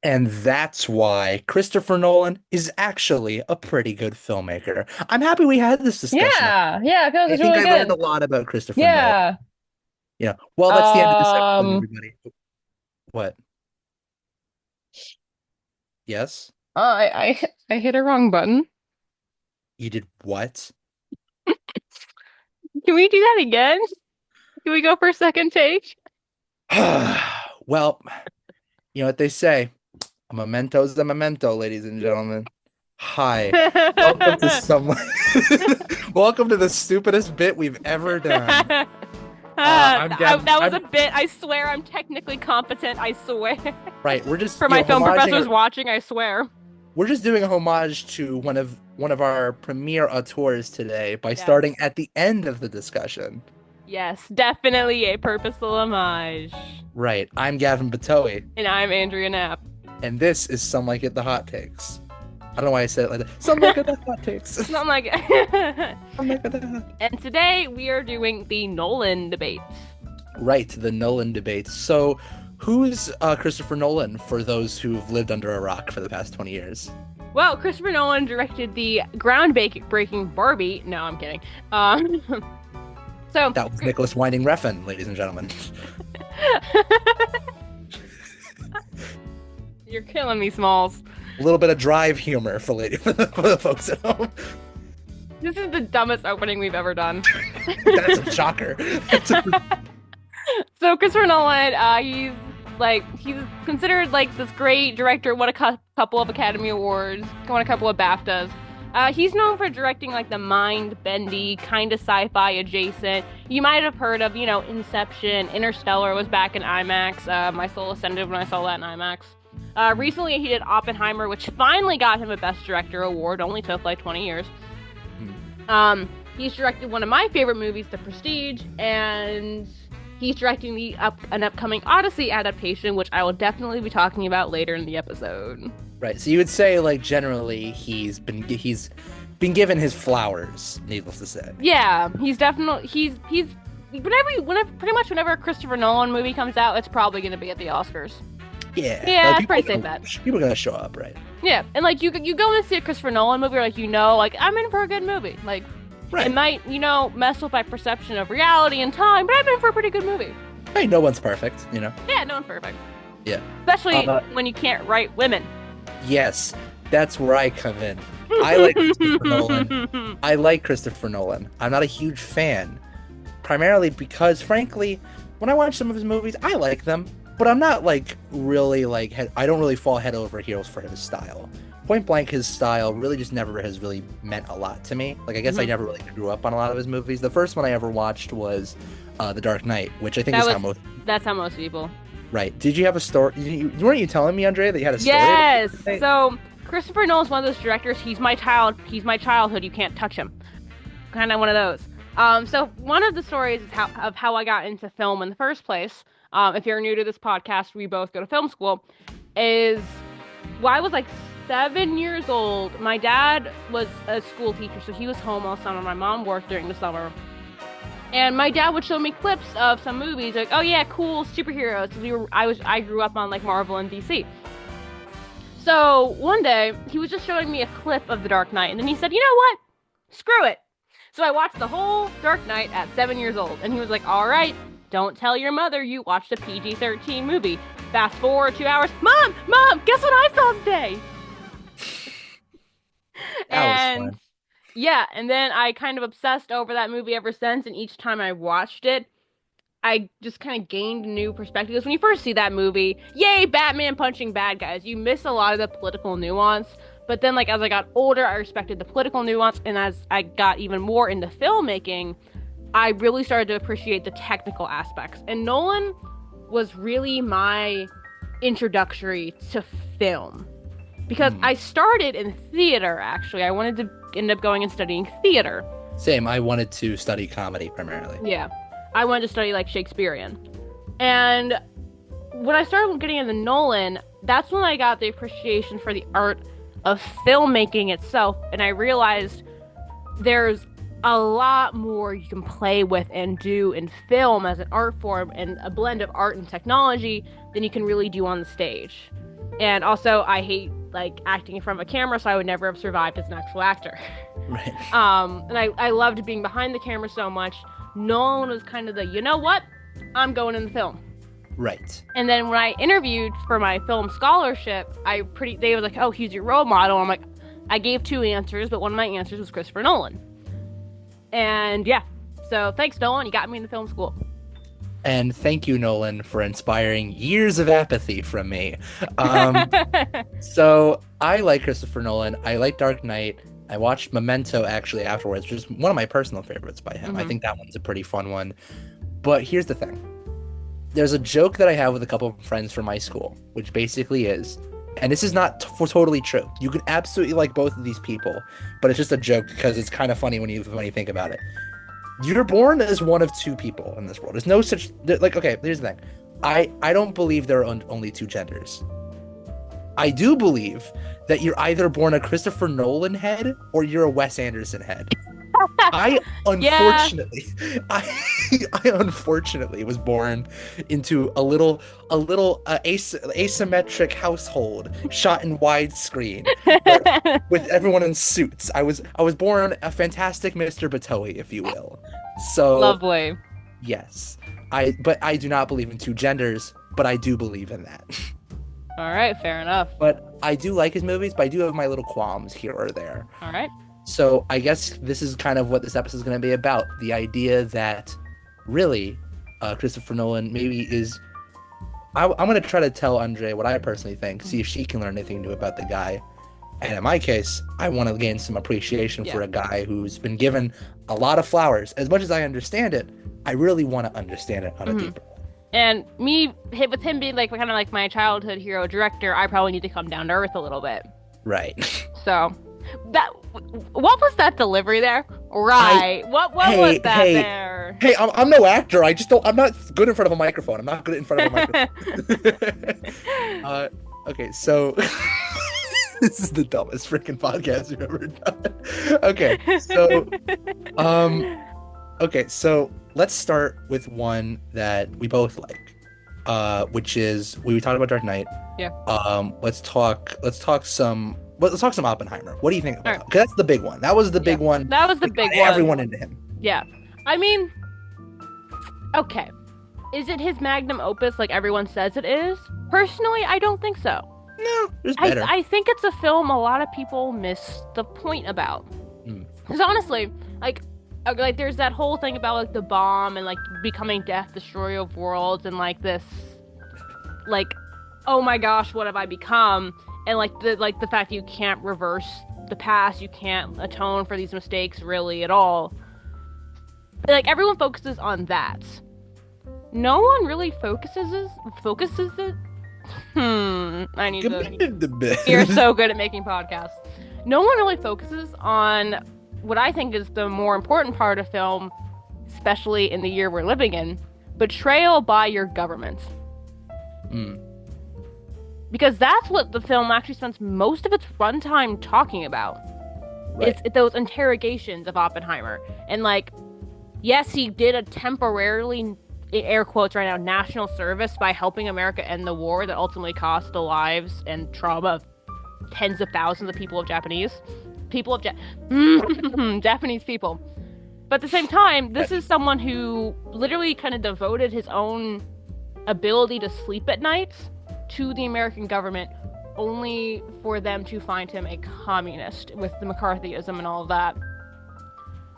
And that's why Christopher Nolan is actually a pretty good filmmaker. I'm happy we had this discussion. Yeah, I feel like I it's think really I learned a good. lot about Christopher Nolan. Yeah. Well, that's the end of this episode, Um, everybody. What? Yes? I hit a wrong button. You did what? Can we do that again? Can we go for a second take? Well, you know what they say. A memento's a memento, ladies and gentlemen. Hi. Welcome to some Welcome to the stupidest bit we've ever done. I'm Gavin. That was a bit. I swear I'm technically competent. I swear. Right. We're just, For my film homaging professors watching, I swear. we're just doing a homage to one of our premier auteurs today by Yes. starting at the end of the discussion. Yes, definitely a purposeful homage. Right. I'm Gavin Batoey, And I'm Andrea Knapp. and this is Some Like It the Hot Takes. I don't know why I said it like that. Some Like It the Hot Takes. Something like Some Like It the Hot. And today we are doing the Nolan debate. Right, the Nolan debate. So, who's Christopher Nolan for those who've lived under a rock for the past 20 years? Well, Christopher Nolan directed the groundbreaking Barbie. No, I'm kidding. So That was Nicholas Winding Refn, ladies and gentlemen. you're killing me, Smalls. A little bit of drive humor for for the folks at home. This is the dumbest opening we've ever done. That's a shocker. So Christopher Nolan, he's considered like this great director. Won a couple of Academy Awards, won a couple of BAFTAs. He's known for directing like the mind-bendy, kind of sci-fi adjacent. You might have heard of, Inception, Interstellar was back in IMAX. My soul ascended when I saw that in IMAX. Recently he did Oppenheimer, which finally got him a Best Director award. Only took like 20 years. He's directed one of my favorite movies, The Prestige, and he's directing an upcoming Odyssey adaptation, which I will definitely be talking about later in the episode. Right. So you would say, like, generally he's been given his flowers, needless to say. Yeah, he's whenever a Christopher Nolan movie comes out, it's probably going to be at the Oscars. Yeah. Yeah, Like that's pretty safe bet. people are gonna show up, right? Yeah, and like you go and see a Christopher Nolan movie, or like I'm in for a good movie. Like it Right. might mess with my perception of reality and time, but I'm in for a pretty good movie. Hey, no one's perfect, you know? Yeah, no one's perfect, Yeah. especially Uh, when you can't write women. yes, that's where I come in. I like Christopher Nolan. I like Christopher Nolan. I'm not a huge fan, primarily because, frankly, when I watch some of his movies, I like them, but I'm not like really like I don't really fall head over heels for his style. Point blank, his style really just never has really meant a lot to me. Like I guess I Mhm. never really grew up on a lot of his movies. The first one I ever watched was The Dark Knight, which I think That is was how most. that's how most people. Right? Did you have a story? Weren't you telling me, Andrea, that you had a story about Yes. The Dark Knight? So Christopher Nolan's one of those directors. He's my child. He's my childhood. You can't touch him. Kind of one of those. So one of the stories is how I got into film in the first place. If you're new to this podcast, we both go to film school. Is Well, I was like 7 years old. My dad was a school teacher, so he was home all summer. My mom worked during the summer. And my dad would show me clips of some movies, like, oh yeah, cool superheroes. I grew up on like Marvel and DC. So one day he was just showing me a clip of The Dark Knight, and then he said, "You know what? Screw it." So I watched the whole Dark Knight at 7 years old, and he was like, "All right, don't tell your mother you watched a PG-13 movie. Fast forward 2 hours, Mom, guess what I saw today?" That was And fun. yeah, and then I kind of obsessed over that movie ever since, and each time I watched it, I just kind of gained new perspectives. When you first see that movie, yay, Batman punching bad guys, you miss a lot of the political nuance. But then, like, as I got older, I respected the political nuance, and as I got even more into filmmaking, I really started to appreciate the technical aspects. And Nolan was really my introductory to film. Because Hmm. I started in theater, actually. I wanted to end up going and studying theater. Same. I wanted to study comedy primarily. Yeah. I wanted to study like Shakespearean. And when I started getting into Nolan, that's when I got the appreciation for the art of filmmaking itself. And I realized there's a lot more you can play with and do in film as an art form and a blend of art and technology than you can really do on the stage. And also, I hate like acting in front of a camera, so I would never have survived as an actual actor. Right. And I loved being behind the camera so much. Nolan was kind of the, you know what? I'm going in the film. Right. And then when I interviewed for my film scholarship, they were like, oh, he's your role model. I'm like, I gave 2 answers, but one of my answers was Christopher Nolan. And yeah, so thanks, Nolan. You got me into film school. And thank you, Nolan, for inspiring years of apathy from me. So I like Christopher Nolan. I like Dark Knight. I watched Memento actually afterwards, which is one of my personal favorites by him. I think that one's a pretty fun one. But here's the thing. There's a joke that I have with a couple of friends from my school, which basically is, and this is not totally true. You can absolutely like both of these people, but it's just a joke because it's kind of funny when you think about it. You're born as one of 2 people in this world. There's no such, like, okay, here's the thing. I don't believe there are only 2 genders. I do believe that you're either born a Christopher Nolan head or you're a Wes Anderson head. I unfortunately was born into a little asymmetric household shot in widescreen with everyone in suits. I was born a fantastic Mr. Batoey, if you will. So lovely. Yes, but I do not believe in 2 genders, but I do believe in that. All right, fair enough. But I do like his movies, but I do have my little qualms here or there. All right. So I guess this is kind of what this episode is going to be about. The idea that really Christopher Nolan maybe is... I'm going to try to tell Andrea what I personally think, see if she can learn anything new about the guy. And in my case, I want to gain some appreciation for a guy who's been given a lot of flowers. As much as I understand it, I really want to understand it on a deeper level. And with him being like kind of like my childhood hero director, I probably need to come down to earth a little bit. Right. So... what was that delivery there? Right. What was that there? Hey, I'm no actor. I'm not good in front of a microphone. I'm not good in front of a microphone. Okay, so this is the dumbest freaking podcast you've ever done. Okay, so let's start with one that we both like. Which is we talked about Dark Knight. Yeah. Let's talk some Oppenheimer. What do you think about that? 'Cause that's the big one. That was the big one. That was the big one. Everyone into him. Yeah. I mean, okay. Is it his magnum opus like everyone says it is? Personally, I don't think so. No, there's better. I think it's a film a lot of people miss the point about. Because honestly, like there's that whole thing about like the bomb and like becoming death, destroyer of worlds, and like this, like, oh my gosh, what have I become? And like the fact that you can't reverse the past, you can't atone for these mistakes really at all. Like everyone focuses on that. No one really focuses it. I need to. You're so good at making podcasts. No one really focuses on what I think is the more important part of film, especially in the year we're living in: betrayal by your government. Because that's what the film actually spends most of its runtime talking about. Right. It's those interrogations of Oppenheimer. And like, yes, he did a temporarily, air quotes right now, national service by helping America end the war that ultimately cost the lives and trauma of tens of thousands of Japanese people. But at the same time, this is someone who literally kind of devoted his own ability to sleep at night to the American government, only for them to find him a communist with the McCarthyism and all of that.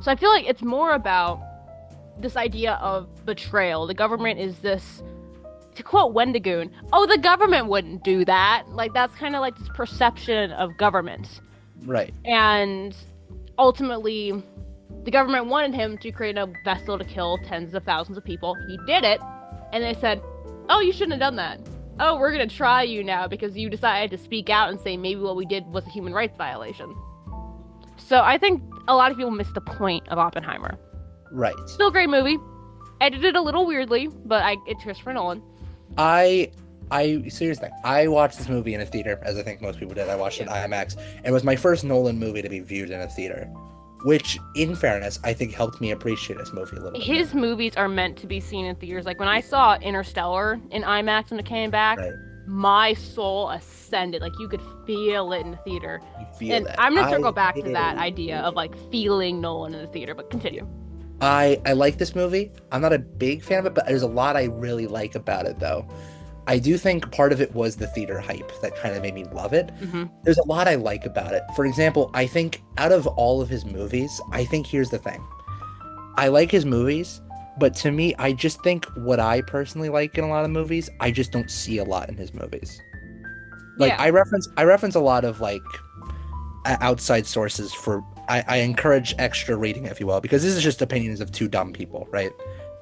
So I feel like it's more about this idea of betrayal. The government is this, to quote Wendigoon, oh, the government wouldn't do that. Like, that's kind of like this perception of government. Right. And ultimately, the government wanted him to create a vessel to kill tens of thousands of people. He did it, and they said, oh, you shouldn't have done that. Oh, we're going to try you now because you decided to speak out and say maybe what we did was a human rights violation. So I think a lot of people miss the point of Oppenheimer. Right. Still a great movie. Edited a little weirdly, but it's Christopher Nolan. Seriously, I watched this movie in a theater, as I think most people did. I watched it in IMAX. It was my first Nolan movie to be viewed in a theater, which, in fairness, I think helped me appreciate this movie a little bit. His movies are meant to be seen in theaters. Like, when I saw Interstellar in IMAX when it came back, my soul ascended. Like, you could feel it in the theater. You feel And that. I'm gonna circle back to that idea of like feeling Nolan in the theater, but continue. I like this movie. I'm not a big fan of it, but there's a lot I really like about it, though. I do think part of it was the theater hype that kind of made me love it. Mm-hmm. There's a lot I like about it. For example, I think out of all of his movies, I think here's the thing. I like his movies, but to me, I just think what I personally like in a lot of movies, I just don't see a lot in his movies. Like, Yeah. I reference a lot of like outside sources for. I encourage extra reading, if you will, because this is just opinions of two dumb people, right?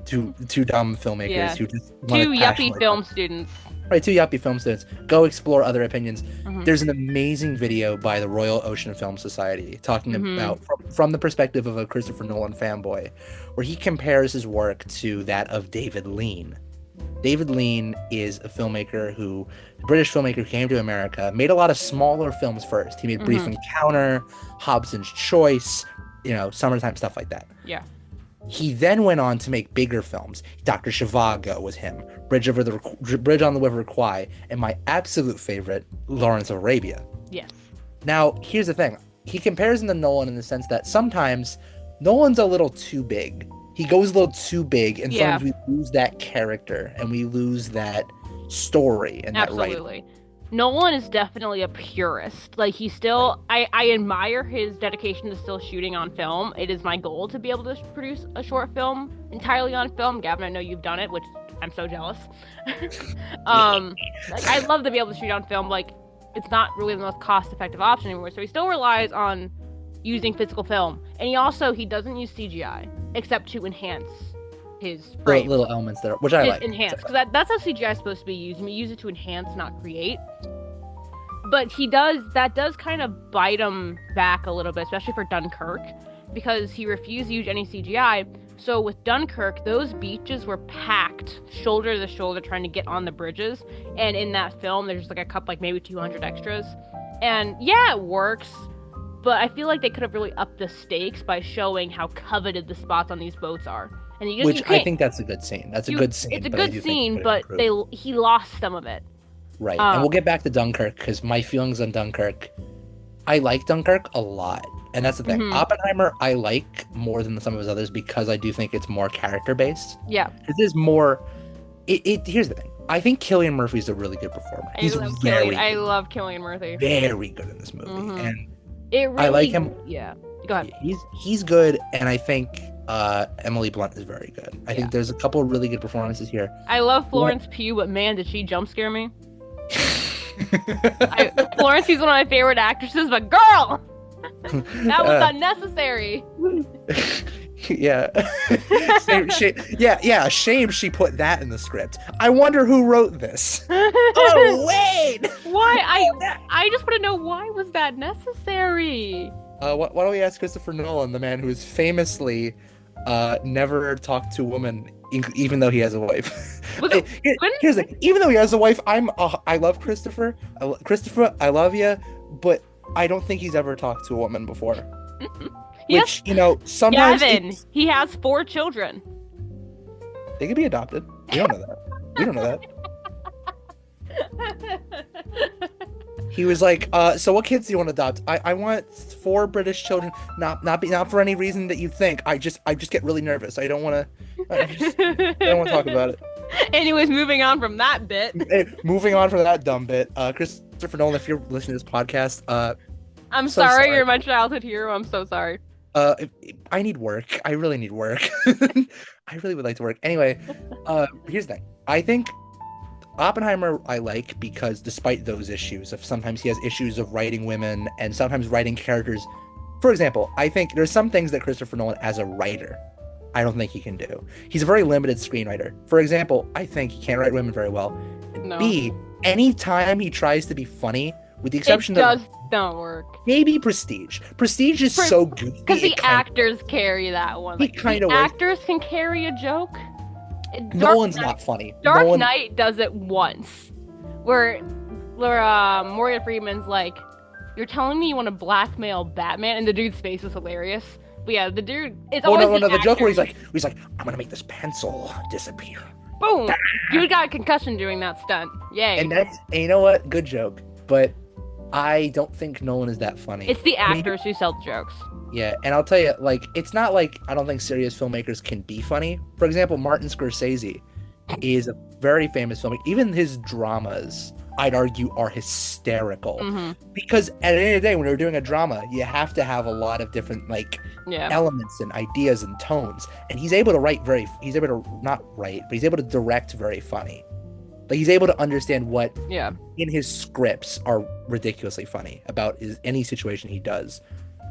Two dumb filmmakers Yeah. who just Two yuppie film students. Right, two yuppie film students. Go explore other opinions. Mm-hmm. There's an amazing video by the Royal Ocean Film Society talking Mm-hmm. about from the perspective of a Christopher Nolan fanboy, where he compares his work to that of David Lean. David Lean is a filmmaker a British filmmaker who came to America, made a lot of smaller films first. He made Brief Mm-hmm. Encounter, Hobson's Choice, Summertime, stuff like that. Yeah. He then went on to make bigger films. Dr. Zhivago was him, Bridge on the River Kwai, and my absolute favorite, Lawrence of Arabia. Yes. Now, here's the thing. He compares him to Nolan in the sense that sometimes Nolan's a little too big. He goes a little too big, and Yeah. sometimes we lose that character, and we lose that story and that writing. Absolutely. Nolan is definitely a purist. Like, he's still, I admire his dedication to still shooting on film. It is my goal to be able to produce a short film entirely on film. Gavin, I know you've done it, which I'm so jealous. Like, I'd love to be able to shoot on film. Like, it's not really the most cost-effective option anymore. So he still relies on using physical film. And he doesn't use CGI, except to enhance his frame. Little elements there, which I like. Enhance, because that's how CGI is supposed to be used. You use it to enhance, not create. But that does kind of bite him back a little bit, especially for Dunkirk, because he refused to use any CGI. So with Dunkirk, those beaches were packed shoulder to shoulder trying to get on the bridges. And in that film, there's like a couple, like maybe 200 extras. And yeah, it works. But I feel like they could have really upped the stakes by showing how coveted the spots on these boats are. And I think that's a good scene. That's a good scene. It's a good scene, but he lost some of it. Right. And we'll get back to Dunkirk, because my feelings on Dunkirk, I like Dunkirk a lot. And that's the thing. Mm-hmm. Oppenheimer, I like more than some of his others because I do think it's more character-based. Yeah. This is more... Here's the thing. I think Cillian Murphy's a really good performer. He's I love Cillian Murphy. very good in this movie. Mm-hmm. And it really, I like him. Yeah. Go ahead. He's good, and I think Emily Blunt is very good. I think there's a couple of really good performances here. I love Florence Pugh, but man, did she jump scare me. Florence Pugh's one of my favorite actresses, but girl! That was unnecessary. Yeah. Shame she put that in the script. I wonder who wrote this. Oh, wait! Why? I just want to know, why was that necessary? Why don't we ask Christopher Nolan, the man who is famously never talked to a woman, even though he has a wife. Here's the thing. Even though he has a wife, I love Christopher. Christopher, I love you, but I don't think he's ever talked to a woman before. Yes. Which, sometimes... Gavin, he has 4 children. They could be adopted. We don't know that. We don't know that. He was like, so what kids do you want to adopt? I want 4 British children, not for any reason that you think. I just get really nervous. I don't want to talk about it. Anyways, moving on from that bit. Moving on from that dumb bit. Christopher Nolan, if you're listening to this podcast, I'm so sorry you're my childhood hero. I'm so sorry. I need work. I really need work. I really would like to work. Anyway, here's the thing. I think Oppenheimer I like because despite those issues of sometimes he has issues of writing women and sometimes writing characters. For example, I think there's some things that Christopher Nolan as a writer, I don't think he can do. He's a very limited screenwriter. For example, I think he can't write women very well. No. B, anytime he tries to be funny, with the exception don't work. Maybe Prestige. Prestige is so goofy. Because the actors carry that one. Like, the actors can carry a joke. Nolan's not funny. Dark Knight does it once, where Morgan Freeman's like, "You're telling me you want to blackmail Batman?" And the dude's face is hilarious. But yeah, the dude. It's always the joke where he's like, "I'm gonna make this pencil disappear. Boom! Dude got a concussion doing that stunt. Yay. And you know what? Good joke. But I don't think Nolan is that funny. It's the actors who sell the jokes. Yeah, and I'll tell you, like, it's not like I don't think serious filmmakers can be funny. For example, Martin Scorsese is a very famous filmmaker. Even his dramas, I'd argue, are hysterical. Because at the end of the day, when you're doing a drama, you have to have a lot of different, like, elements and ideas and tones. And he's able to he's able to not write, but he's able to direct very funny. Like, he's able to understand what in his scripts are ridiculously funny about any situation he does.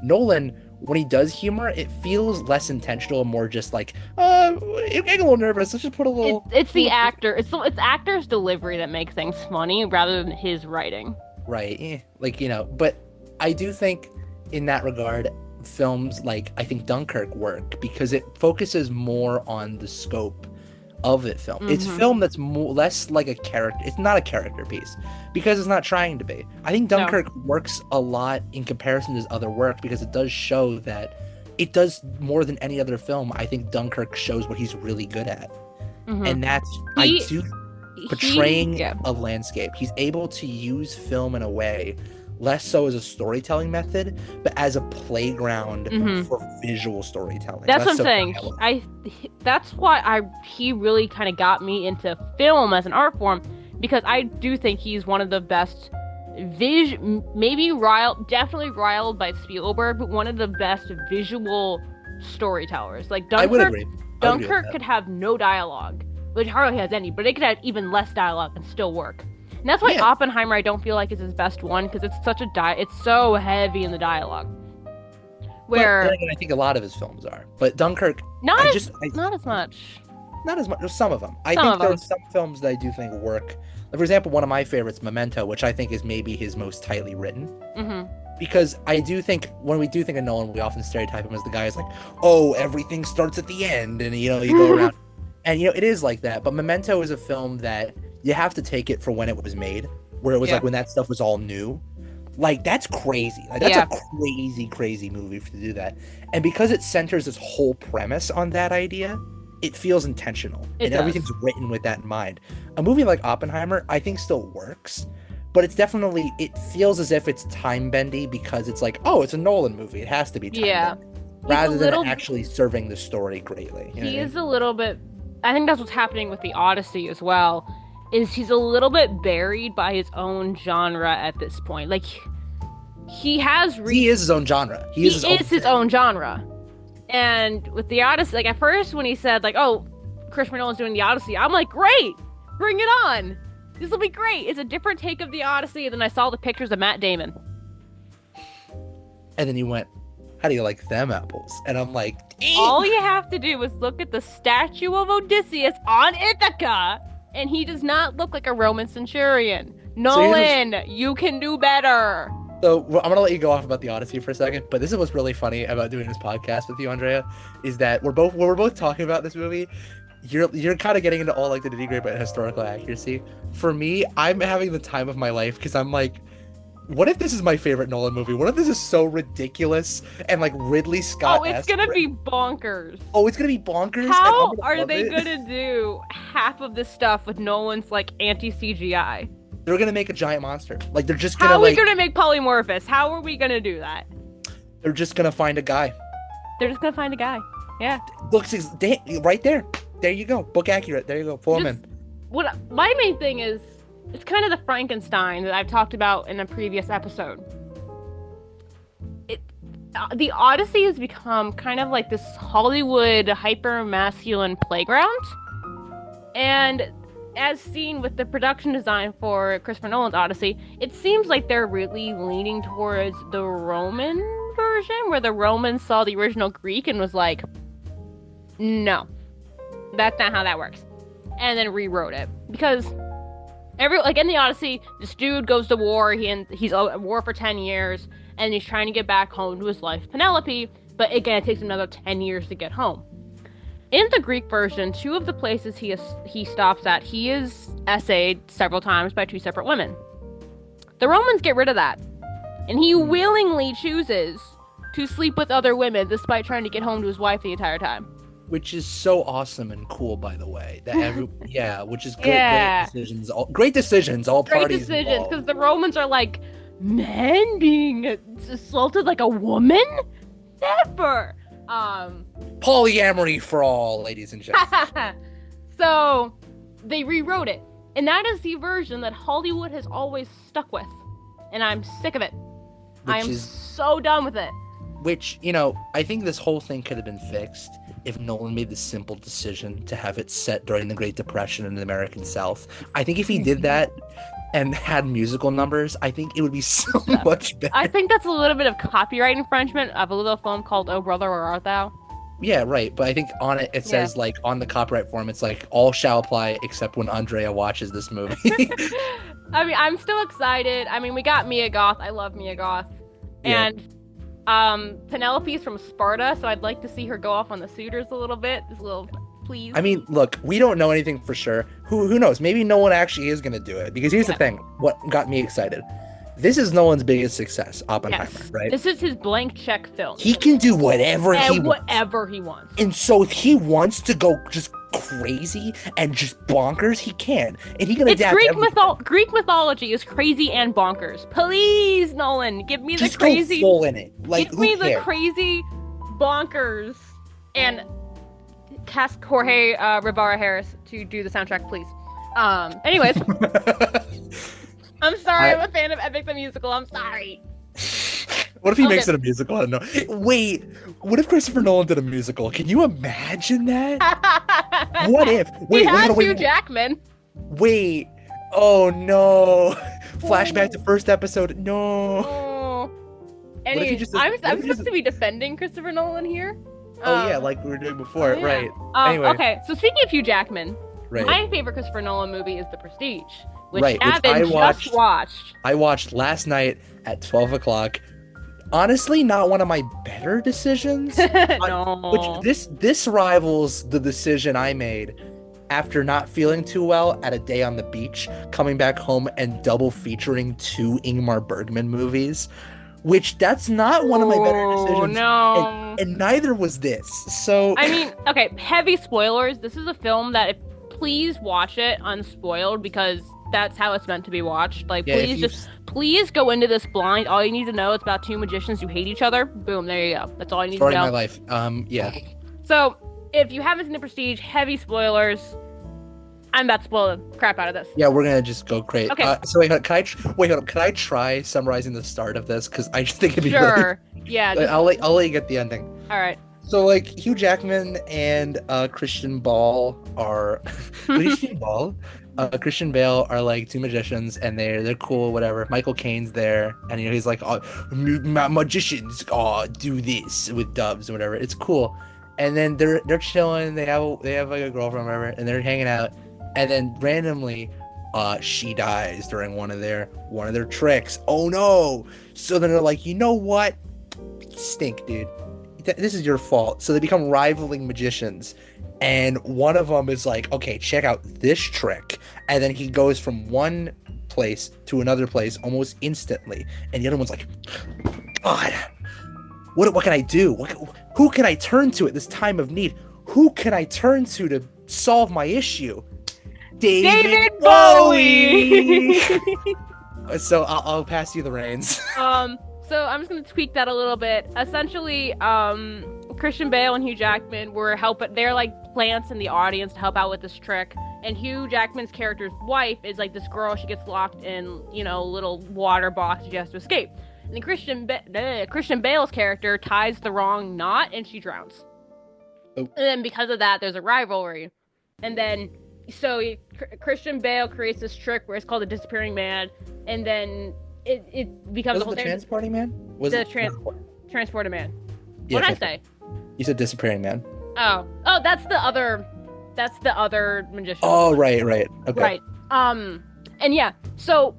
Nolan, when he does humor, it feels less intentional and more just like, I'm getting a little nervous. Let's just put a little. It's the actor. It's actor's delivery that makes things funny rather than his writing. Right. Like, you know, but I do think in that regard, films like, I think Dunkirk work because it focuses more on the scope of it film. It's film that's less like a character. It's not a character piece because it's not trying to be. I think Dunkirk works a lot in comparison to his other work because it does show that it does more than any other film. I think Dunkirk shows what he's really good at. And that's portraying a landscape. He's able to use film in a way less so as a storytelling method, but as a playground for visual storytelling. That's what I'm saying. That's why he really kind of got me into film as an art form, because I do think he's one of the best definitely riled by Spielberg, but one of the best visual storytellers. Like Dunkirk, I would agree. Dunkirk could have no dialogue, which hardly has any, but it could have even less dialogue and still work. And that's why Oppenheimer I don't feel like is his best one, because it's such it's so heavy in the dialogue. Where but, I think a lot of his films are, but Dunkirk not as much. Not as much. Some of them. I think there are some films that I do think work. Like, for example, one of my favorites, Memento, which I think is maybe his most tightly written. Because I do think when we do think of Nolan, we often stereotype him as the guy who's like, oh, everything starts at the end, and you go around, and it is like that. But Memento is a film that you have to take it for when it was made, where it was like when that stuff was all new. Like, that's crazy. Like, that's a crazy movie to do that. And because it centers this whole premise on that idea, it feels intentional. Everything's written with that in mind. A movie like Oppenheimer, I think, still works, but it feels as if it's time-bendy because it's like, oh, it's a Nolan movie. It has to be time-bendy. Rather than actually serving the story greatly. He is a little bit... I think that's what's happening with the Odyssey as well. Is he's a little bit buried by his own genre at this point. Like, he is his own genre. He is his own genre. And with the Odyssey, like, at first when he said, like, oh, Christopher Nolan's doing the Odyssey, I'm like, great! Bring it on! This will be great! It's a different take of the Odyssey, and then I saw the pictures of Matt Damon. And then you went, how do you like them apples? And I'm like, all you have to do is look at the statue of Odysseus on Ithaca, and he does not look like a Roman centurion. Nolan, you can do better. So I'm going to let you go off about the Odyssey for a second, but this is what's really funny about doing this podcast with you, Andrea, is that we're both talking about this movie. You're kind of getting into all like the nitty-gritty about historical accuracy. For me, I'm having the time of my life because I'm like, what if this is my favorite Nolan movie? What if this is so ridiculous and like Ridley Scott? Oh, it's gonna be bonkers. Oh, it's gonna be bonkers. How are they gonna do half of this stuff with Nolan's like anti-CGI? They're gonna make a giant monster. Like, they're just gonna. How are we gonna make polymorphous? How are we gonna do that? They're just gonna find a guy. Yeah. Looks right there. There you go. Book accurate. There you go. Pull him in. What my main thing is, it's kind of the Frankenstein that I've talked about in a previous episode. The Odyssey has become kind of like this Hollywood hyper-masculine playground. And as seen with the production design for Christopher Nolan's Odyssey, it seems like they're really leaning towards the Roman version, where the Romans saw the original Greek and was like, no, that's not how that works. And then rewrote it. Because in the Odyssey, this dude goes to war, he's at war for 10 years, and he's trying to get back home to his wife, Penelope, but again, it takes him another 10 years to get home. In the Greek version, two of the places he stops at, he is essayed several times by two separate women. The Romans get rid of that, and he willingly chooses to sleep with other women despite trying to get home to his wife the entire time. which is so awesome and cool, by the way. Which is great. Yeah. Great decisions. All Great parties decisions, involved. because the Romans are like, men being assaulted like a woman? Never. Polyamory for all, ladies and gentlemen. So they rewrote it, and that is the version that Hollywood has always stuck with, and I'm sick of it. I am so done with it. Which, I think this whole thing could have been fixed if Nolan made the simple decision to have it set during the Great Depression in the American South. I think if he did that and had musical numbers, I think it would be so much better. I think that's a little bit of copyright infringement of a little film called Oh Brother, Where Art Thou? Yeah, right. But I think on it says, like, on the copyright form, it's like, all shall apply except when Andrea watches this movie. I mean, I'm still excited. I mean, we got Mia Goth. I love Mia Goth. Yeah. And Penelope's from Sparta, so I'd like to see her go off on the suitors a little bit. Just a little, please. I mean, look, we don't know anything for sure. Who knows? Maybe no one actually is going to do it. Because here's the thing. What got me excited. This is Nolan's biggest success, Oppenheimer, right? This is his blank check film. He can do whatever he wants. And so if he wants to go just crazy and just bonkers, he can. And he can adapt Greek mythology is crazy and bonkers. Please, Nolan, give me the crazy. Just go full in it. Like, give me the crazy bonkers and cast Jorge Rivera Harris to do the soundtrack, please. Anyways. I'm sorry, I'm a fan of Epic the Musical. I'm sorry. What if he makes it a musical? I don't know. Wait, what if Christopher Nolan did a musical? Can you imagine that? What if? Wait, Hugh Jackman. Wait. Oh no. Flashback to first episode. No. Anyway, I'm supposed to be defending Christopher Nolan here. Oh yeah, like we were doing before, right? Anyway. Okay, so speaking of Hugh Jackman, my favorite Christopher Nolan movie is The Prestige. Which Gavin just watched. I watched last night at 12 o'clock. Honestly, not one of my better decisions. No. Which this rivals the decision I made after not feeling too well at a day on the beach, coming back home and double featuring 2 Ingmar Bergman movies. Which that's not one of my better decisions. No. And neither was this. So I mean, okay, heavy spoilers. This is a film that please watch it unspoiled because that's how it's meant to be watched. Like, please go into this blind. All you need to know is about 2 magicians who hate each other. Boom, there you go. That's all you need to know. Story of my life. Yeah. So, if you haven't seen The Prestige, heavy spoilers. I'm about to spoil the crap out of this. Yeah, we're gonna just go crazy. Okay. So wait, can I try summarizing the start of this? Because I just think it'd be really... Yeah. I'll let you get the ending. All right. So, like, Hugh Jackman and Christian Bale are Christian Bale are like 2 magicians, and they're cool, whatever. Michael Caine's there, and he's like, magicians do this with doves and whatever. It's cool. And then they're chilling. They have like a girlfriend, or whatever, and they're hanging out. And then randomly, she dies during one of their tricks. Oh no! So then they're like, you know what? Stink, dude. This is your fault. So they become rivaling magicians. And one of them is like, okay, check out this trick. And then he goes from one place to another place almost instantly. And the other one's like, God, what can I do? Who can I turn to at this time of need? Who can I turn to solve my issue? David Bowie! So I'll pass you the reins. So I'm just going to tweak that a little bit. Essentially, Christian Bale and Hugh Jackman were they're like plants in the audience to help out with this trick. And Hugh Jackman's character's wife is like this girl. She gets locked in, a little water box. She has to escape. And then Christian Bale's character ties the wrong knot and she drowns. Oh. And then because of that, there's a rivalry. And then, Christian Bale creates this trick where it's called the Disappearing Man. And then it becomes the Transporting Man? Transporting Man. Yeah, what did I say? You said Disappearing Man. Oh, that's the other magician. Oh, right. Okay. Right. And yeah, so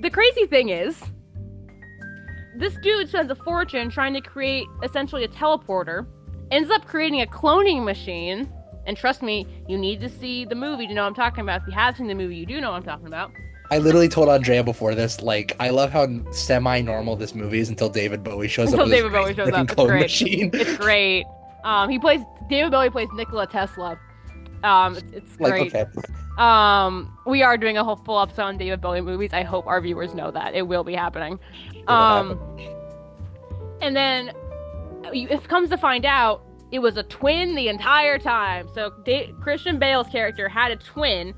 the crazy thing is, this dude spends a fortune trying to create essentially a teleporter, ends up creating a cloning machine, and trust me, you need to see the movie to know what I'm talking about. If you have seen the movie, you do know what I'm talking about. I literally told Andrea before this, like, I love how semi-normal this movie is until David Bowie shows up with his clone machine. It's great. David Bowie plays Nikola Tesla. It's Like, great. okay. We are doing a whole full episode on David Bowie movies. I hope our viewers know that. It will be happening. And then it comes to find out it was a twin the entire time. So Christian Bale's character had a twin.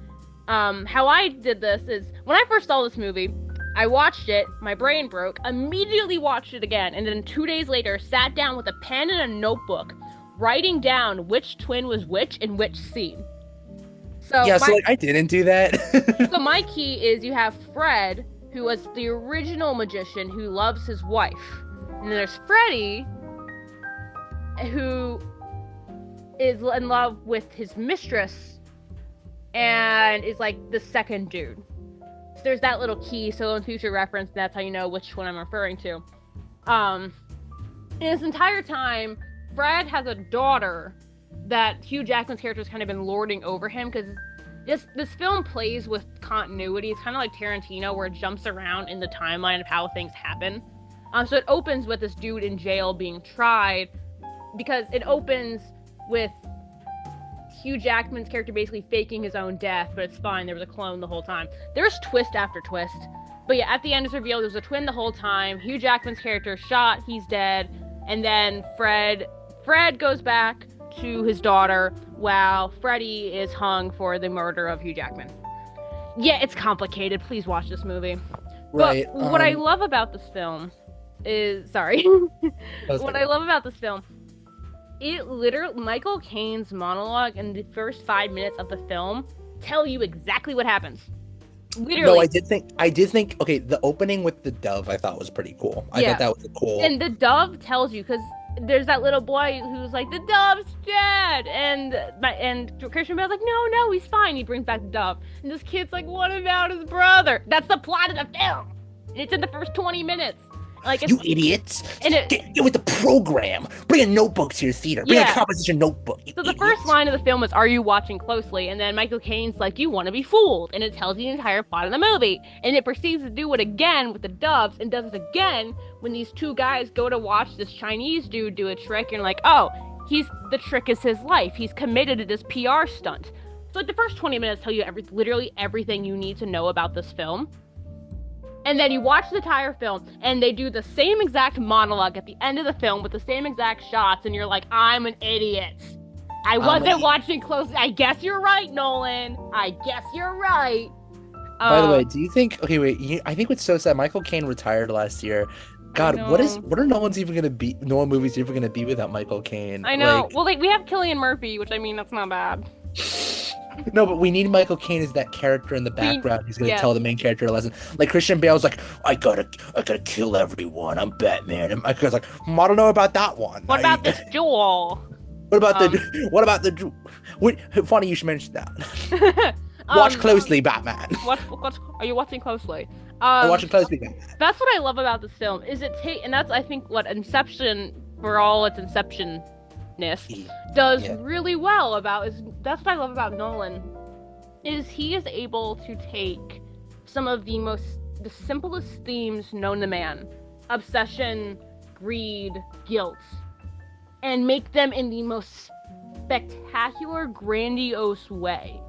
How I did this is when I first saw this movie, I watched it, my brain broke, immediately watched it again, and then 2 days later sat down with a pen and a notebook, writing down which twin was which in which scene. So I didn't do that. So my key is you have Fred, who was the original magician who loves his wife. And then there's Freddy, who is in love with his mistress and is like the second dude. So there's that little key, so in future reference, that's how you know which one I'm referring to. In this entire time, Fred has a daughter that Hugh Jackman's character has kind of been lording over him, because this film plays with continuity. It's kind of like Tarantino, where it jumps around in the timeline of how things happen. So it opens with this dude in jail being tried, because it opens with Hugh Jackman's character basically faking his own death, but it's fine, there was a clone the whole time. There's twist after twist. But yeah, at the end it's revealed there was a twin the whole time. Hugh Jackman's character shot, he's dead, and then Fred goes back to his daughter while Freddy is hung for the murder of Hugh Jackman. Yeah, it's complicated. Please watch this movie. Right. But what I love about this film is... Sorry. What I love about this film, it literally... Michael Caine's monologue in the first 5 minutes of the film tell you exactly what happens. Literally. No, I did think, okay, the opening with the dove I thought was pretty cool. I thought that was cool. And the dove tells you, because there's that little boy who's like, the dove's dead, and Christian Bale's like, no, he's fine. He brings back the dove, and this kid's like, what about his brother? That's the plot of the film, and it's in the first 20 minutes. Like, you idiots! And get with the program. Bring a notebook to your theater. Bring a composition notebook. So the first line of the film is, "Are you watching closely?" And then Michael Caine's like, "You want to be fooled," and it tells you the entire plot of the movie. And it proceeds to do it again with the doves, and does it again when these two guys go to watch this Chinese dude do a trick, and you're like, "Oh, the trick is his life. He's committed to this PR stunt." So like the first 20 minutes tell you literally everything you need to know about this film. And then you watch the entire film, and they do the same exact monologue at the end of the film with the same exact shots, and you're like, I'm an idiot. I wasn't watching closely. I guess you're right, Nolan. I guess you're right. By the way, do you think... Okay, wait. I think what's so sad, Michael Caine retired last year. God, what are Nolan movies even gonna be without Michael Caine? I know. Well, we have Cillian Murphy, which, I mean, that's not bad. No, but we need Michael Caine as that character in the background who's gonna tell the main character a lesson. Like Christian Bale's like, I gotta kill everyone. I'm Batman. And Michael's like, I don't know about that one. What about this jewel? What about the funny you should mention that. Watch closely, Batman. Are you watching closely? I'm watching closely, Batman. That's what I love about this film. And that's, I think, what Inception, for all its Inception does really well that's what I love about Nolan, is he is able to take some of the simplest themes known to man, obsession, greed, guilt, and make them in the most spectacular, grandiose way.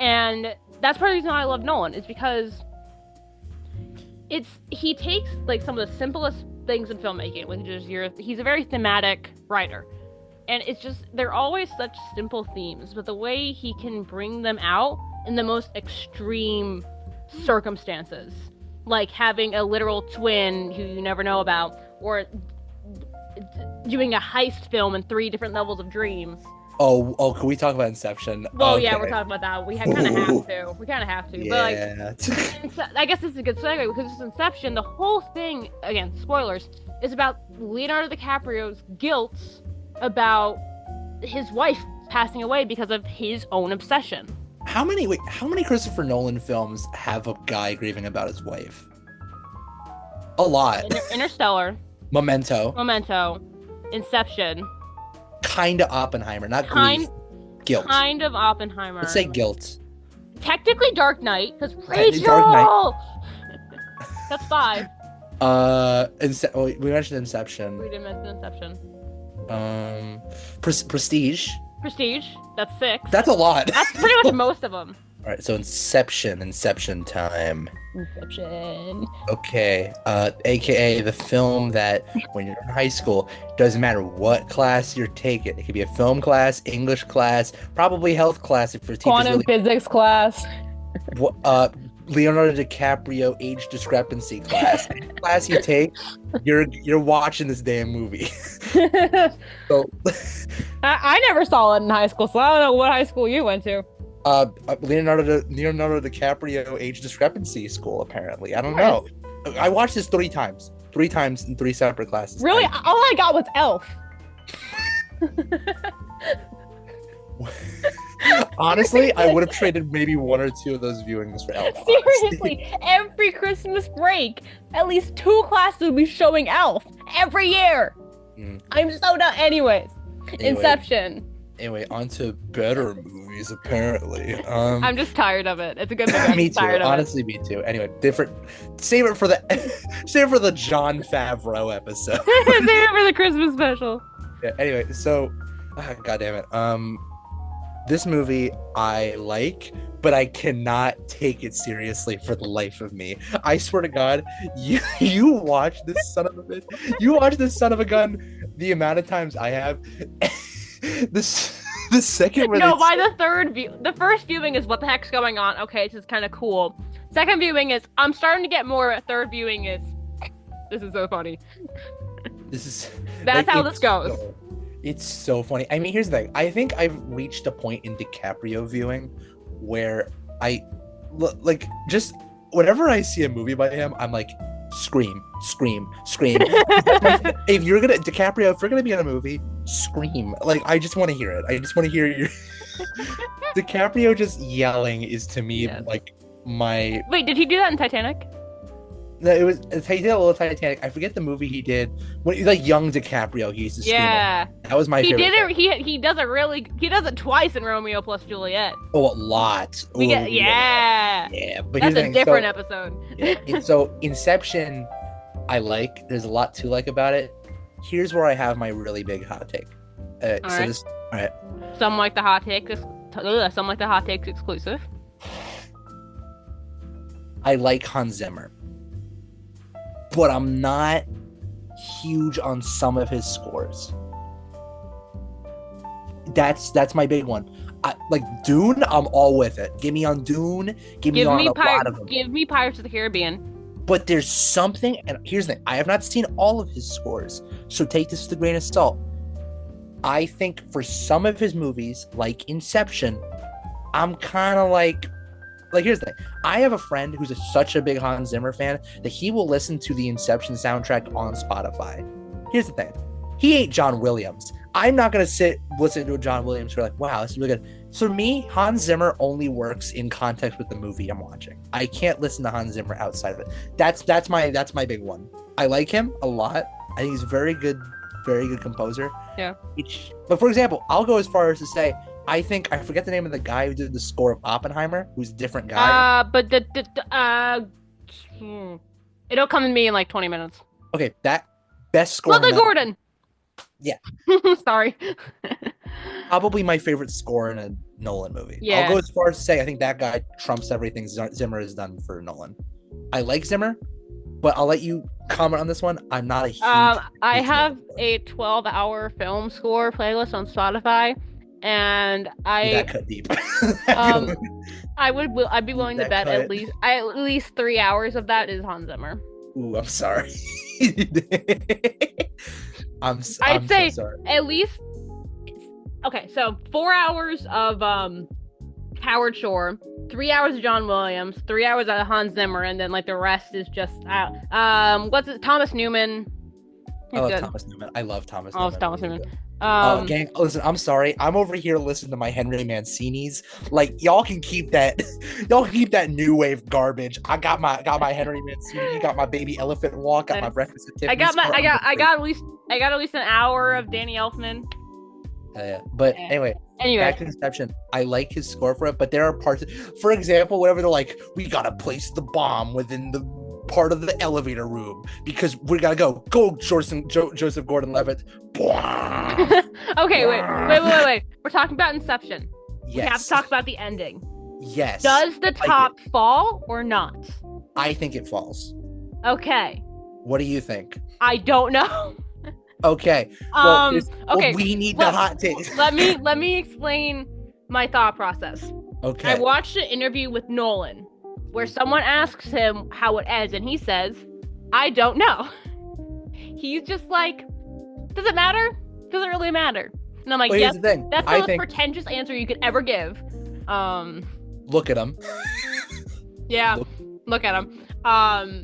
And that's part of the reason why I love Nolan, is because he takes like some of the simplest things in filmmaking, which is he's a very thematic writer. And it's just, they're always such simple themes, but the way he can bring them out in the most extreme circumstances, like having a literal twin who you never know about, or doing a heist film in 3 different levels of dreams. Oh, can we talk about Inception? Well, okay. Yeah, we're talking about that. We kind of have to. We kind of have to. Yeah. But I guess this is a good segue, because it's Inception. The whole thing, again, spoilers, is about Leonardo DiCaprio's guilt about his wife passing away because of his own obsession. How many Christopher Nolan films have a guy grieving about his wife? A lot. Interstellar. Memento. Inception. Kind of Oppenheimer, not grief. Guilt. Kind of Oppenheimer. Let's say guilt. Technically Dark Knight, because Rachel! Dark Knight. That's 5. We mentioned Inception. We didn't mention Inception. Prestige. Prestige. That's 6. That's a lot. That's pretty much most of them. All right, so Inception time. Inception. Okay, aka the film that when you're in high school, doesn't matter what class you're taking. It could be a film class, English class, probably health class if your teacher's Quantum physics class. Leonardo DiCaprio age discrepancy class. Any class you take, you're watching this damn movie. So I never saw it in high school, so I don't know what high school you went to. Leonardo DiCaprio age discrepancy school, apparently. I don't know. I watched this 3 times. 3 times in 3 separate classes. Really? All I got was Elf. Honestly, I would have traded maybe 1 or 2 of those viewings for Elf. Seriously, every Christmas break, at least 2 classes would be showing Elf every year. I'm so done. Anyways, Inception. Anyway, on to better movies, apparently. I'm just tired of it. It's a good movie. Me too. Honestly, me too. Anyway, different. Save it for the Jon Favreau episode. Save it for the Christmas special. Yeah. Anyway, so, God damn it. This movie I like, but I cannot take it seriously for the life of me. I swear to God, you watch this son of a bitch. You watch this son of a gun the amount of times I have. The second one. No, by the first viewing is what the heck's going on. Okay, this is kind of cool. Second viewing is I'm starting to get more. Third viewing is this is so funny. That's how this goes. It's so funny. I mean, here's the thing. I think I've reached a point in DiCaprio viewing where like just whenever I see a movie by him, I'm like, scream. If you're gonna be in a movie, scream. Like, I just want to hear it. I just want to hear your DiCaprio just yelling is to me like my. Wait, did he do that in Titanic? No, he did a little Titanic. I forget the movie he did when he was like young DiCaprio. He used to scream. Yeah, that was my favorite. He does it twice in Romeo plus Juliet. Oh, a lot. Yeah. But that's a different episode. Yeah. So Inception, I like. There's a lot to like about it. Here's where I have my really big hot take. All right. Some like the hot takes. Some like the hot takes exclusive. I like Hans Zimmer, but I'm not huge on some of his scores. That's my big one. Like Dune, I'm all with it. Give me on Dune. Give me a lot of them. Give me Pirates of the Caribbean. But there's something, and here's the thing. I have not seen all of his scores, so take this with a grain of salt. I think for some of his movies, like Inception, I'm kind of like here's the thing. I have a friend who's such a big Hans Zimmer fan that he will listen to the Inception soundtrack on Spotify. Here's the thing. He ain't John Williams. I'm not going to listen to a John Williams who are like, wow, this is really good. So for me, Hans Zimmer only works in context with the movie I'm watching. I can't listen to Hans Zimmer outside of it. That's my big one. I like him a lot. I think he's a very good composer. Yeah. But for example, I'll go as far as to say, I forget the name of the guy who did the score of Oppenheimer, who's a different guy. But it'll come to me in like 20 minutes. Okay, that best score. Ludwig Gordon. Yeah. Sorry. Probably my favorite score in a Nolan movie. Yeah. I'll go as far as to say I think that guy trumps everything Zimmer has done for Nolan. I like Zimmer, but I'll let you comment on this one. I'm not a huge. I have a 12-hour film score playlist on Spotify, and that cut deep. I'd be willing to bet at least 3 hours of that is Hans Zimmer. Ooh, I'm sorry. I'd say so sorry. At least. Okay, so 4 hours of Howard Shore, 3 hours of John Williams, 3 hours of Hans Zimmer, and then like the rest is just Thomas Newman. I love Thomas Newman. I love Thomas Newman. Thomas Newman. Gang, listen, I'm sorry. I'm over here listening to my Henry Mancini's. Like, y'all can keep that. Y'all can keep that new wave garbage. I got my Henry Mancini. Got my Baby Elephant Walk. Got my Breakfast at Tiffany's. I got at least an hour of Danny Elfman. Yeah. But anyway, back to Inception. I like his score for it, but there are parts. For example, whenever they're like, "We gotta place the bomb within the part of the elevator room because we gotta go. Go, Joseph Gordon-Levitt. Okay, wait. We're talking about Inception. Yes. We have to talk about the ending. Yes. Does the top fall or not? I think it falls. Okay. What do you think? I don't know. Okay. Okay. We need the hot takes. let me explain my thought process. Okay. I watched an interview with Nolan where someone asks him how it ends, and he says, "I don't know." He's just like, "Does it matter? Does it really matter?" And I'm like, well, "Yes." here's the thing. That's the most pretentious answer you could ever give. Look at him. Yeah. Look at him.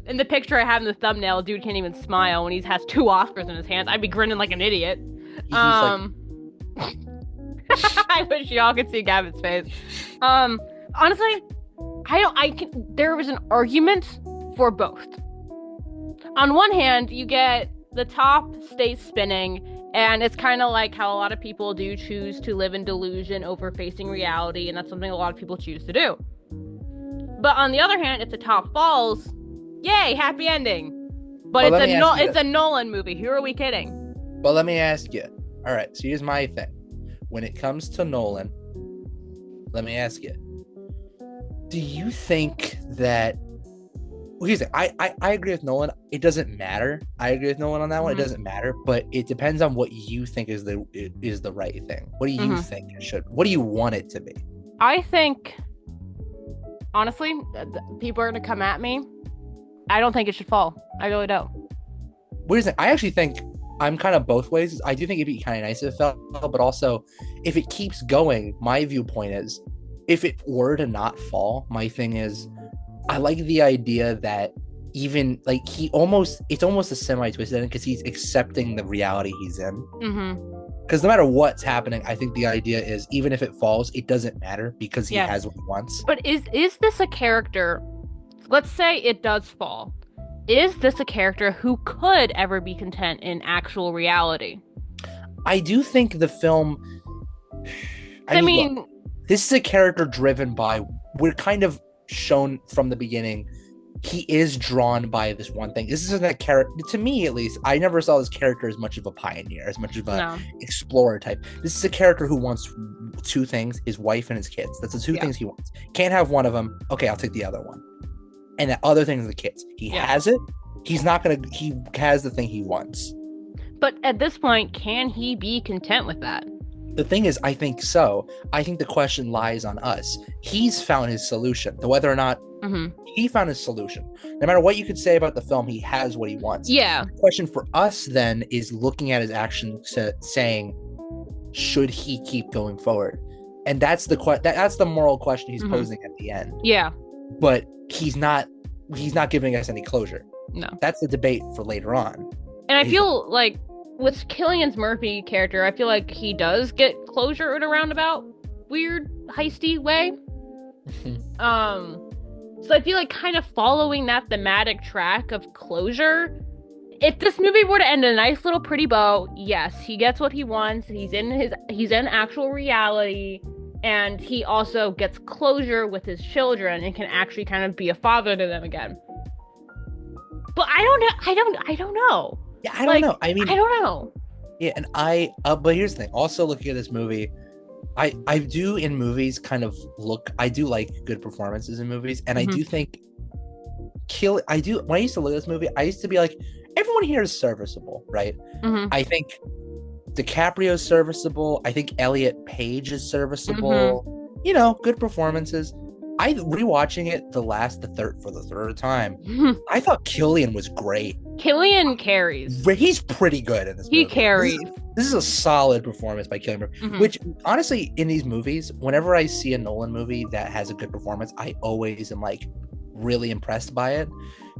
In the picture I have in the thumbnail, dude can't even smile when he has 2 Oscars in his hands. I'd be grinning like an idiot. I wish y'all could see Gavin's face. Honestly, there was an argument for both. On one hand, you get the top stays spinning, and it's kind of like how a lot of people do choose to live in delusion over facing reality, and that's something a lot of people choose to do. But on the other hand, if the top falls, yay, happy ending. But it's a Nolan movie. Who are we kidding? But let me ask you. All right, so here's my thing. When it comes to Nolan, let me ask you. Do you think that... Well, here's the thing. I agree with Nolan. It doesn't matter. I agree with Nolan on that one. It doesn't matter, but it depends on what you think is the right thing. What do you think it should... What do you want it to be? I think... Honestly, people are going to come at me. I don't think it should fall. I really don't. What is it? I actually think I'm kind of both ways. I do think it'd be kind of nice if it fell, but also if it keeps going, my viewpoint is if it were to not fall, my thing is I like the idea that even like it's almost a semi-twisted ending because he's accepting the reality he's in. Because no matter what's happening, I think the idea is even if it falls, it doesn't matter because he has what he wants. But is this a character? Let's say it does fall. Is this a character who could ever be content in actual reality? I do think the film... I mean, look, this is a character driven by... We're kind of shown from the beginning, he is drawn by this one thing. This isn't a character... To me, at least, I never saw this character as much of a pioneer, as much of an explorer type. This is a character who wants 2 things, his wife and his kids. That's the 2 things he wants. Can't have one of them. Okay, I'll take the other one. And the other thing is the kids. He has it. He has the thing he wants. But at this point, can he be content with that? The thing is, I think so. I think the question lies on us. He's found his solution. Whether or not he found his solution. No matter what you could say about the film, he has what he wants. Yeah. The question for us then is looking at his actions saying, should he keep going forward? And that's the moral question he's posing at the end. Yeah. But he's not giving us any closure. No. That's the debate for later on. And I feel like with Cillian Murphy character, I feel like he does get closure in a roundabout, weird, heisty way. So I feel like kind of following that thematic track of closure. If this movie were to end in a nice little pretty bow, yes, he gets what he wants. He's in actual reality, and he also gets closure with his children and can actually kind of be a father to them again. But I don't know. Yeah, I don't know. I mean, I don't know. Yeah, and but here's the thing. Also, looking at this movie, I do in movies I do like good performances in movies, and I do think when I used to look at this movie, I used to be like, everyone here is serviceable, right? I think DiCaprio's serviceable. I think Elliot Page is serviceable. You know, good performances. Rewatching it for the third time, I thought Cillian was great. Cillian carries. He's pretty good in this movie. He carries. This is a solid performance by Cillian. Which, honestly, in these movies, whenever I see a Nolan movie that has a good performance, I always am, like, really impressed by it.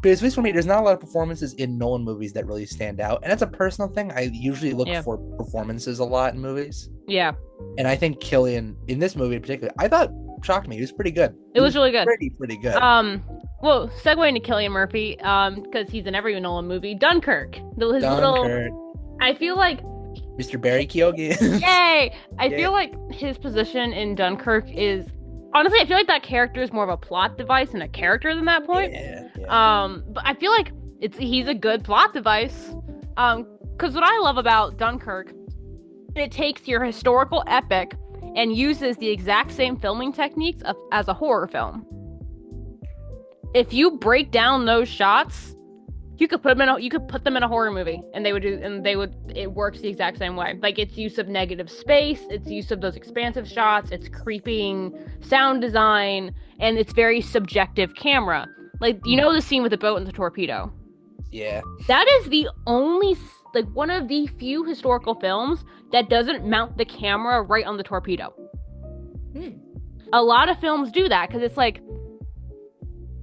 Because, at least for me, there's not a lot of performances in Nolan movies that really stand out. And that's a personal thing. I usually look for performances a lot in movies. Yeah. And I think Cillian, in this movie in particular, I thought shocked me. He was pretty good. It was really good. Pretty good. Well, segueing to Cillian Murphy, because he's in every Nolan movie, Dunkirk. I feel like Mr. Barry Keoghan. Yay! I feel like his position in Dunkirk is honestly, I feel like that character is more of a plot device and a character than that point. But I feel like he's a good plot device. Because what I love about Dunkirk, it takes your historical epic and uses the exact same filming techniques as a horror film. If you break down those shots, you could put them in a horror movie, and it works the exact same way. Like, its use of negative space, its use of those expansive shots, its creeping sound design, and its very subjective camera. Like, the scene with the boat and the torpedo. Yeah. That is the only, like, one of the few historical films that doesn't mount the camera right on the torpedo. A lot of films do that because it's like,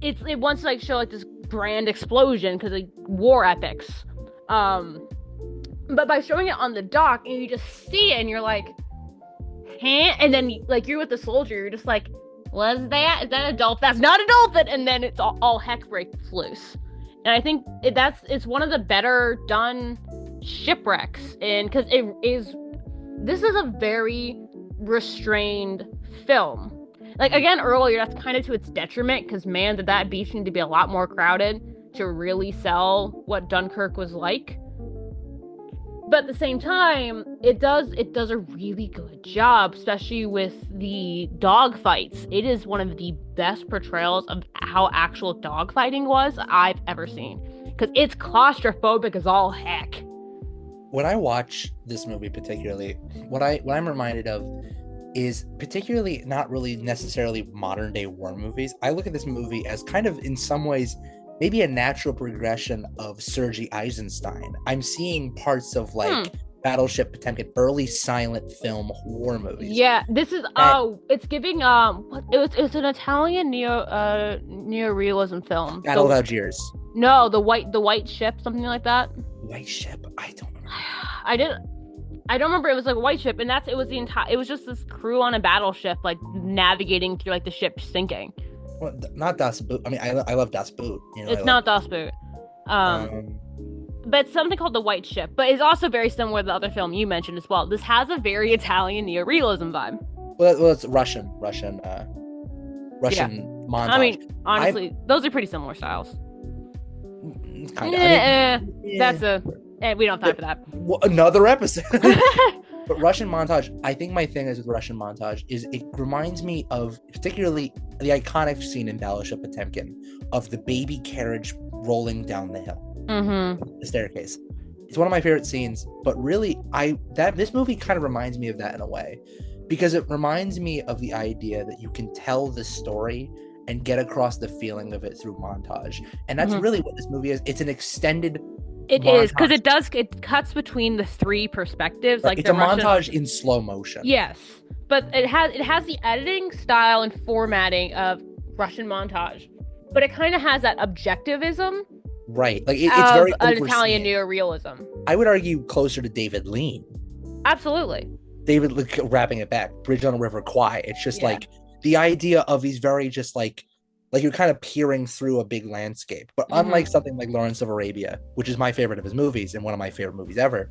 it wants to like show like this grand explosion because like war epics. But by showing it on the dock and you just see it and you're like, huh? And then like you're with the soldier, you're just like, what is that? Is that a dolphin? That's not a dolphin! And then it's all heck breaks loose. And I think it's one of the better done shipwrecks, and because this is a very restrained film. Like, again, earlier, that's kind of to its detriment, because, man, did that beach need to be a lot more crowded to really sell what Dunkirk was like. But at the same time, it does a really good job, especially with the dogfights. It is one of the best portrayals of how actual dogfighting was I've ever seen. Because it's claustrophobic as all heck. When I watch this movie particularly, what I'm reminded of is particularly not really necessarily modern day war movies. I look at this movie as kind of in some ways maybe a natural progression of Sergei Eisenstein. I'm seeing parts of like Battleship Potemkin, early silent film war movies. Yeah, this is it's giving it's an Italian neorealism film. Battle of Algiers. No, the white ship, something like that. White ship? I don't remember. I don't remember. It was like a white ship, and it was just this crew on a battleship, like navigating through like the ship sinking. Well, not Das Boot. I mean, I love Das Boot. It's not Das Boot. But it's something called the White Ship. But it's also very similar to the other film you mentioned as well. This has a very Italian neorealism vibe. Well, it's Russian montage. I mean, honestly, those are pretty similar styles. Kind of. We don't have time for that. Well, another episode. But Russian montage, I think my thing is with Russian montage is it reminds me of particularly the iconic scene in Battleship Potemkin of the baby carriage rolling down the hill, the staircase. It's one of my favorite scenes, but really, this movie kind of reminds me of that in a way, because it reminds me of the idea that you can tell the story and get across the feeling of it through montage, and that's really what this movie is. It's an extended. It is, because it cuts between the three perspectives. Right. Like it's a montage in slow motion. Yes, but it has the editing style and formatting of Russian montage, but it kind of has that objectivism. Right, like it's very an Italian neorealism. I would argue closer to David Lean. Absolutely. David, wrapping it back, Bridge on the River Kwai. It's just like the idea of these very just like you're kind of peering through a big landscape. But unlike something like Lawrence of Arabia, which is my favorite of his movies and one of my favorite movies ever,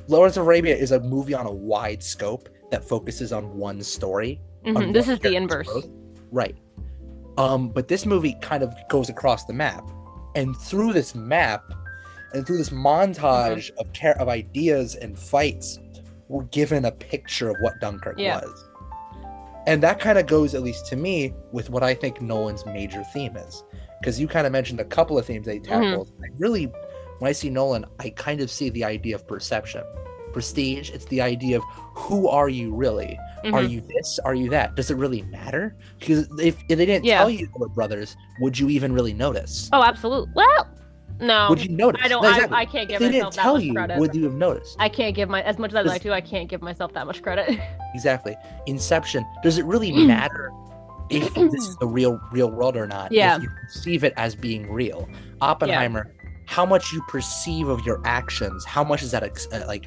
Lawrence of Arabia is a movie on a wide scope that focuses on one story. This is the inverse. Growth. Right. But this movie kind of goes across the map. And through this map and through this montage of ideas and fights, we're given a picture of what Dunkirk was. And that kind of goes, at least to me, with what I think Nolan's major theme is. Because you kind of mentioned a couple of themes that he tackled. I really, when I see Nolan, I kind of see the idea of perception. Prestige, it's the idea of who are you really? Are you this? Are you that? Does it really matter? Because if they didn't tell you they were brothers, would you even really notice? Oh, absolutely. Well, no. Would you notice? I don't. No, exactly. I can't give if myself that much credit. Would you have noticed? I can't give as much as I'd like to. I can't give myself that much credit. Exactly. Inception. Does it really matter if this is the real world or not? Yeah. If you perceive it as being real. Oppenheimer. How much you perceive of your actions? How much does that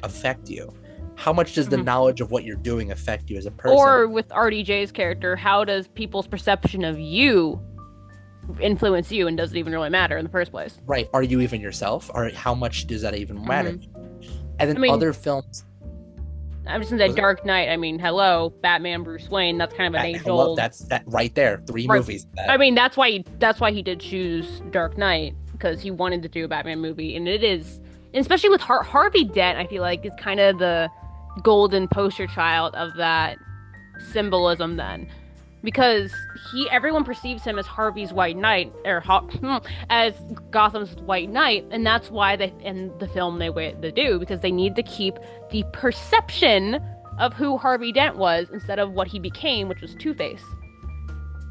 affect you? How much does the knowledge of what you're doing affect you as a person? Or with RDJ's character, how does people's perception of you influence you, and does it even really matter in the first place? Right. Are you even yourself? Or how much does that even matter? And then other films. I'm just gonna say Was it? Dark Knight. I mean, hello, Batman, Bruce Wayne. That's kind of an age old. That's that right there. Three Right. movies. I mean, that's why he did choose Dark Knight, because he wanted to do a Batman movie, and it is, and especially with Harvey Dent, I feel like is kind of the golden poster child of that symbolism then, because everyone perceives him as Harvey's White Knight, or as Gotham's White Knight, and that's why they in the film they do, because they need to keep the perception of who Harvey Dent was instead of what he became, which was Two-Face.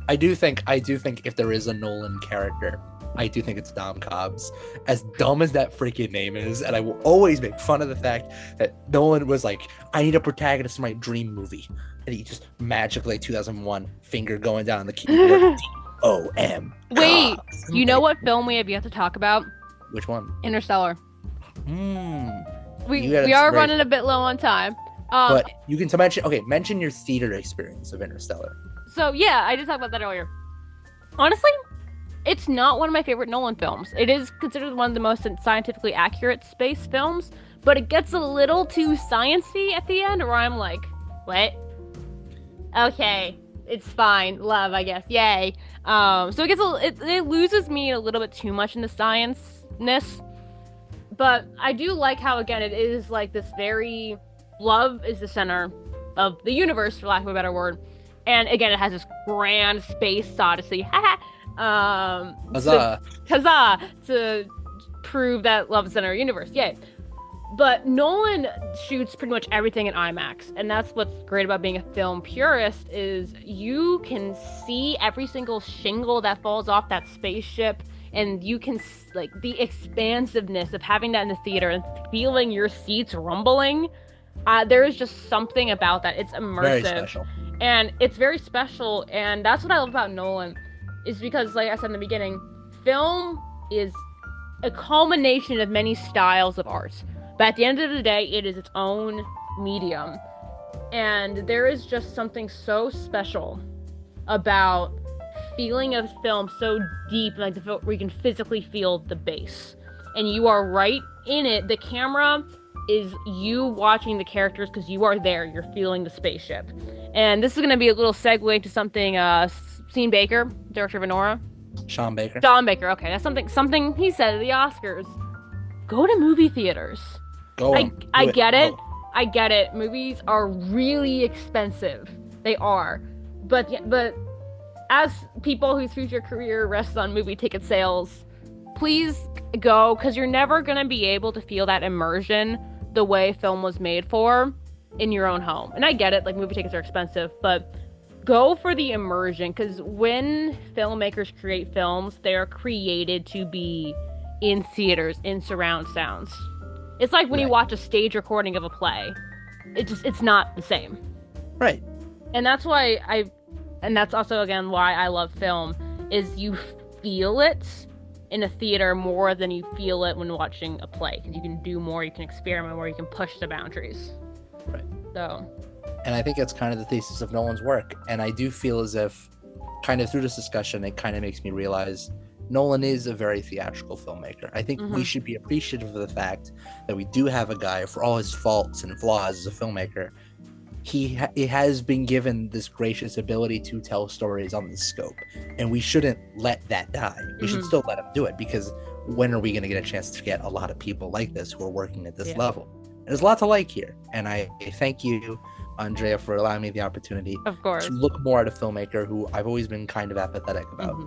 I do think if there is a Nolan character, I do think it's Dom Cobbs. As dumb as that freaking name is, and I will always make fun of the fact that Nolan was like, I need a protagonist for my dream movie. And he just magically, 2001, finger going down the keyboard. D-O-M. Wait, you know what film we have yet to talk about? Which one? Interstellar. We You are running a bit low on time. But you can mention your theater experience of Interstellar. So yeah, I did talk about that earlier. Honestly, it's not one of my favorite Nolan films. It is considered one of the most scientifically accurate space films, but it gets a little too sciencey at the end, where I'm like, what? Okay, it's fine. Love, I guess. Yay. So it gets it loses me a little bit too much in the science-ness. But I do like how, again, it is like this very, love is the center of the universe, for lack of a better word. And again, it has this grand space odyssey. Huzzah. Huzzah! To prove that love is the center of the universe. Yay. But Nolan shoots pretty much everything in IMAX, and that's what's great about being a film purist, is you can see every single shingle that falls off that spaceship, and you can, like, the expansiveness of having that in the theater and feeling your seats rumbling. There is just something about that. It's immersive. Very special. And it's very special, and that's what I love about Nolan, is because, like I said in the beginning, film is a culmination of many styles of art. But at the end of the day, it is its own medium. And there is just something so special about feeling a film so deep, like where you can physically feel the bass. And you are right in it. The camera is you watching the characters because you are there. You're feeling the spaceship. And this is going to be a little segue to something Sean Baker, director of Anora. Sean Baker. Okay, that's something he said at the Oscars. Go to movie theaters. I get it. I get it. Movies are really expensive. They are. But as people whose future career rests on movie ticket sales, please go, because you're never going to be able to feel that immersion the way film was made for in your own home. And I get it, like, movie tickets are expensive, but go for the immersion, because when filmmakers create films, they are created to be in theaters, in surround sounds. It's like when you watch a stage recording of a play. It's not the same. Right. And that's why and that's also, again, why I love film, is you feel it in a theater more than you feel it when watching a play, because you can do more, you can experiment more, you can push the boundaries. Right. So. And I think that's kind of the thesis of Nolan's work. And I do feel as if, kind of through this discussion, it kind of makes me realize Nolan is a very theatrical filmmaker. I think we should be appreciative of the fact that we do have a guy, for all his faults and flaws as a filmmaker, he has been given this gracious ability to tell stories on this scope. And we shouldn't let that die. We should still let him do it, because when are we going to get a chance to get a lot of people like this who are working at this level? And there's a lot to like here. And I thank you, Andrea, for allowing me the opportunity to look more at a filmmaker who I've always been kind of apathetic about.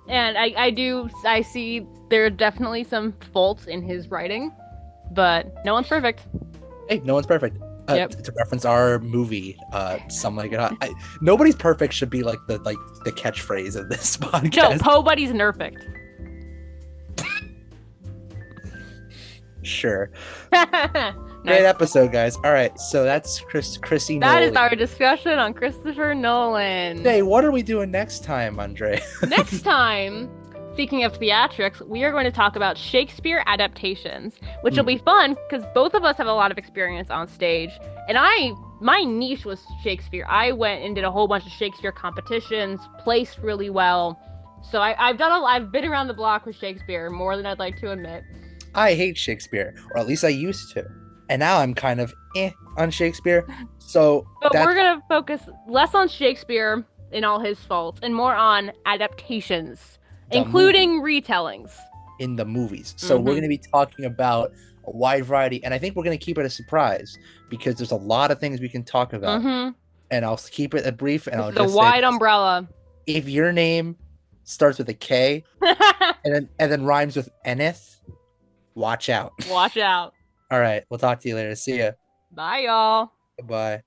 And I see there are definitely some faults in his writing, but no one's perfect. Hey, no one's perfect. To reference our movie, Some Like It Hot. Nobody's perfect should be like the catchphrase of this podcast. No, nobody's perfect. Sure. Great episode, guys. All right, so that's Chrissy Nolan. That is our discussion on Christopher Nolan. Hey, what are we doing next time, Andre? Next time, speaking of theatrics, we are going to talk about Shakespeare adaptations, which will be fun because both of us have a lot of experience on stage. And my niche was Shakespeare. I went and did a whole bunch of Shakespeare competitions, placed really well. So I've been around the block with Shakespeare more than I'd like to admit. I hate Shakespeare, or at least I used to. and now I'm kind of on Shakespeare. So But that's we're gonna focus less on Shakespeare and all his faults, and more on adaptations, the movie including retellings. in the movies. So we're going Mm-hmm. to be talking about a wide variety, and I think we're going to keep it a surprise because there's a lot of things we can talk about. Mm-hmm. And I'll keep it a brief, and This I'll is a just say wide this. umbrella. If your name starts with a K and then rhymes with Enith, watch out. Watch out. All right, we'll talk to you later. See ya. Bye, y'all. Bye.